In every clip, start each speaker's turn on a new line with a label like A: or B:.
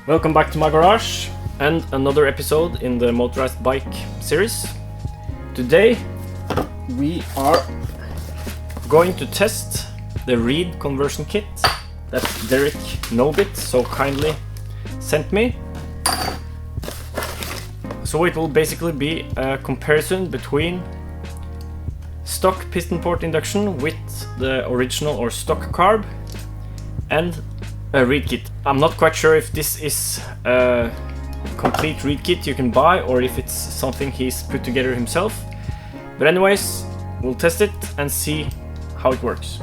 A: Welcome back to my garage and another episode in the Motorized bike series. Today we are going to test the reed conversion kit that Derek Bobbitt so kindly sent me. So it will basically be a comparison between stock piston port induction with the original or stock carb and a reed kit. I'm not quite sure if this is a complete reed kit you can buy or if it's something he's put together himself. But anyways, we'll test it and see how it works.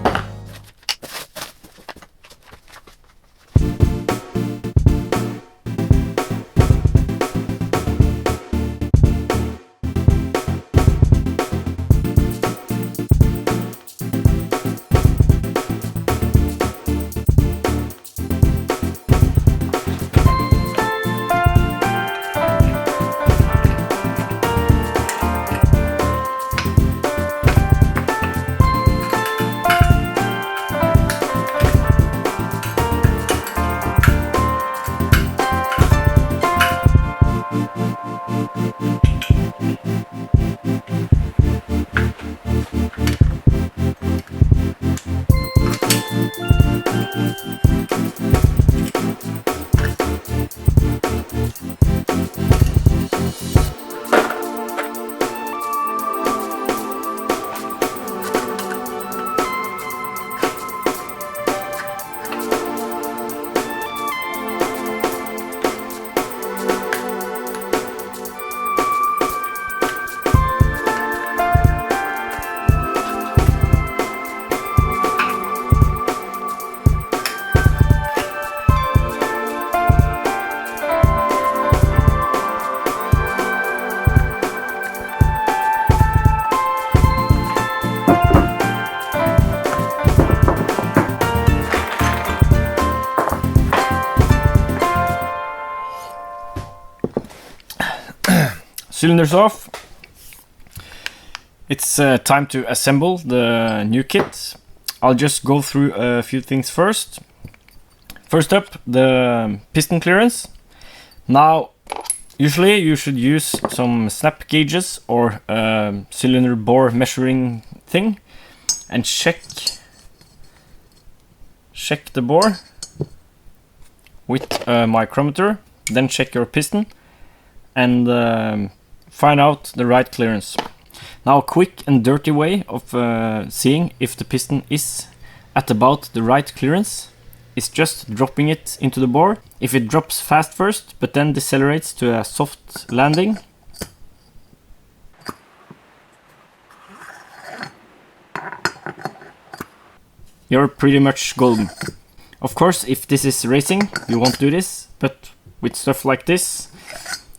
A: Cylinders off. It's time to assemble the new kit. I'll just go through a few things first. First up, the piston clearance. Now, usually you should use some snap gauges or cylinder bore measuring thing and check the bore with a micrometer. Then check your piston and find out the right clearance. Now, a quick and dirty way of seeing if the piston is at about the right clearance is just dropping it into the bore. If it drops fast first but then decelerates to a soft landing, you're pretty much golden. Of course, if this is racing, you won't do this, but with stuff like this,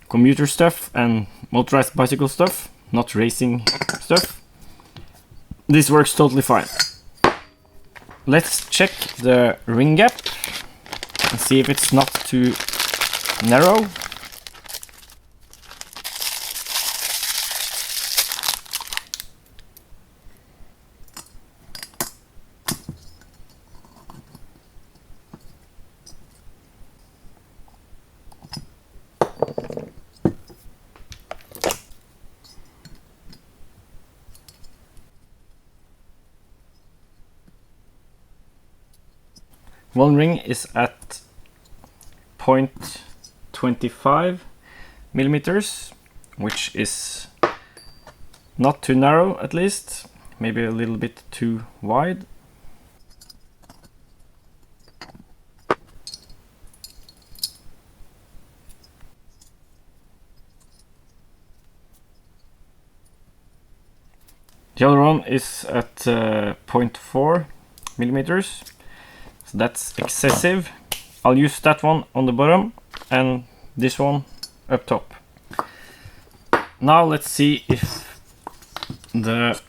A: commuter stuff and motorized bicycle stuff, not racing stuff, this works totally fine. Let's check the ring gap and see if it's not too narrow. One ring is at 0.25 millimeters, which is not too narrow, at least, maybe a little bit too wide. The other one is at 0.4 millimeters. That's excessive. I'll use that one on the bottom and this one up top. Now let's see if the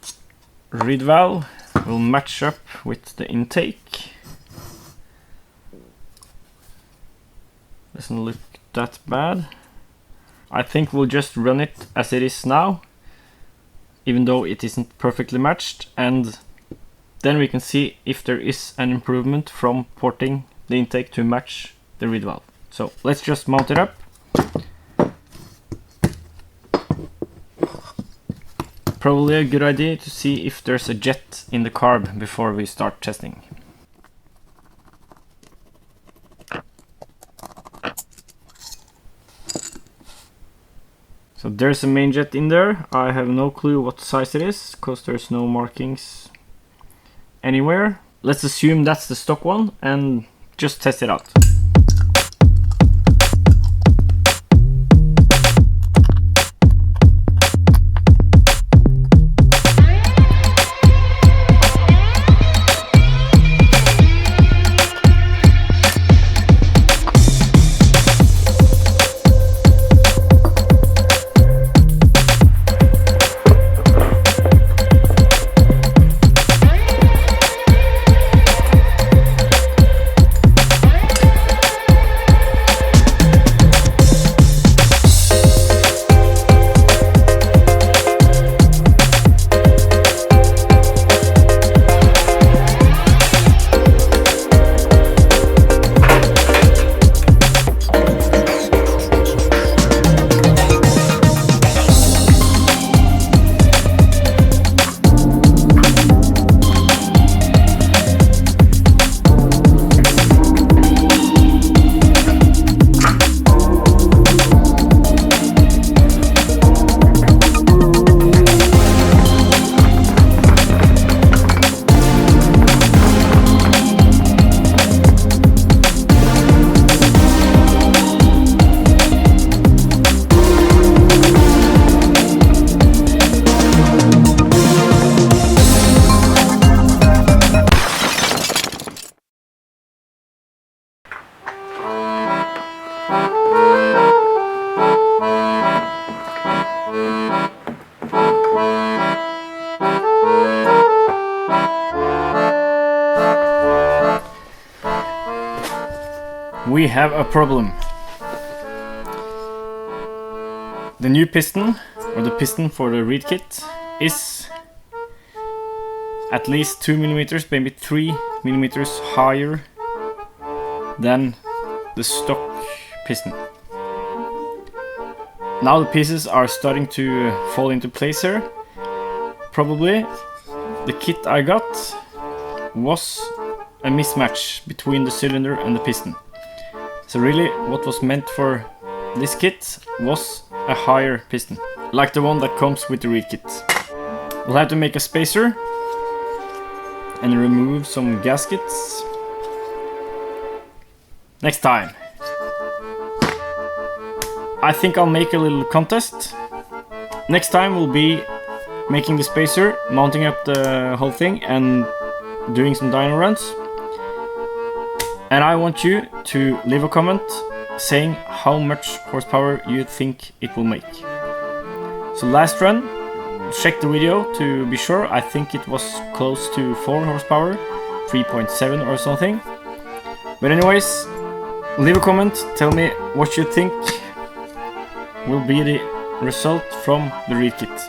A: reed valve will match up with the intake. Doesn't look that bad. I think we'll just run it as it is now, even though it isn't perfectly matched, and then we can see if there is an improvement from porting the intake to match the reed valve. So let's just mount it up. Probably a good idea to see if there's a jet in the carb before we start testing. So there's a main jet in there. I have no clue what size it is because there's no markings anywhere. Let's assume that's the stock one and just test it out. We have a problem. The new piston, or the piston for the reed kit, is at least 2 millimeters, maybe 3 millimeters higher than the stock piston. Now the pieces are starting to fall into place here. Probably the kit I got was a mismatch between the cylinder and the piston. So really what was meant for this kit was a higher piston, like the one that comes with the reed kit. We'll have to make a spacer and remove some gaskets next time. I think I'll make a little contest. Next time we'll be making the spacer, mounting up the whole thing and doing some dyno runs. And I want you to leave a comment saying how much horsepower you think it will make. So last run, check the video to be sure. I think it was close to 4 horsepower, 3.7 or something. But anyways, leave a comment, tell me what you think will be the result from the reed kit.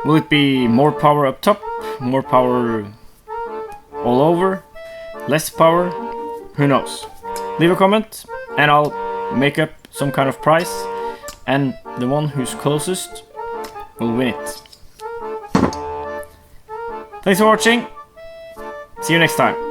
A: Will it be more power up top, more power all over, less power? Who knows? Leave a comment and I'll make up some kind of prize, and the one who's closest will win it. Thanks for watching. See you next time.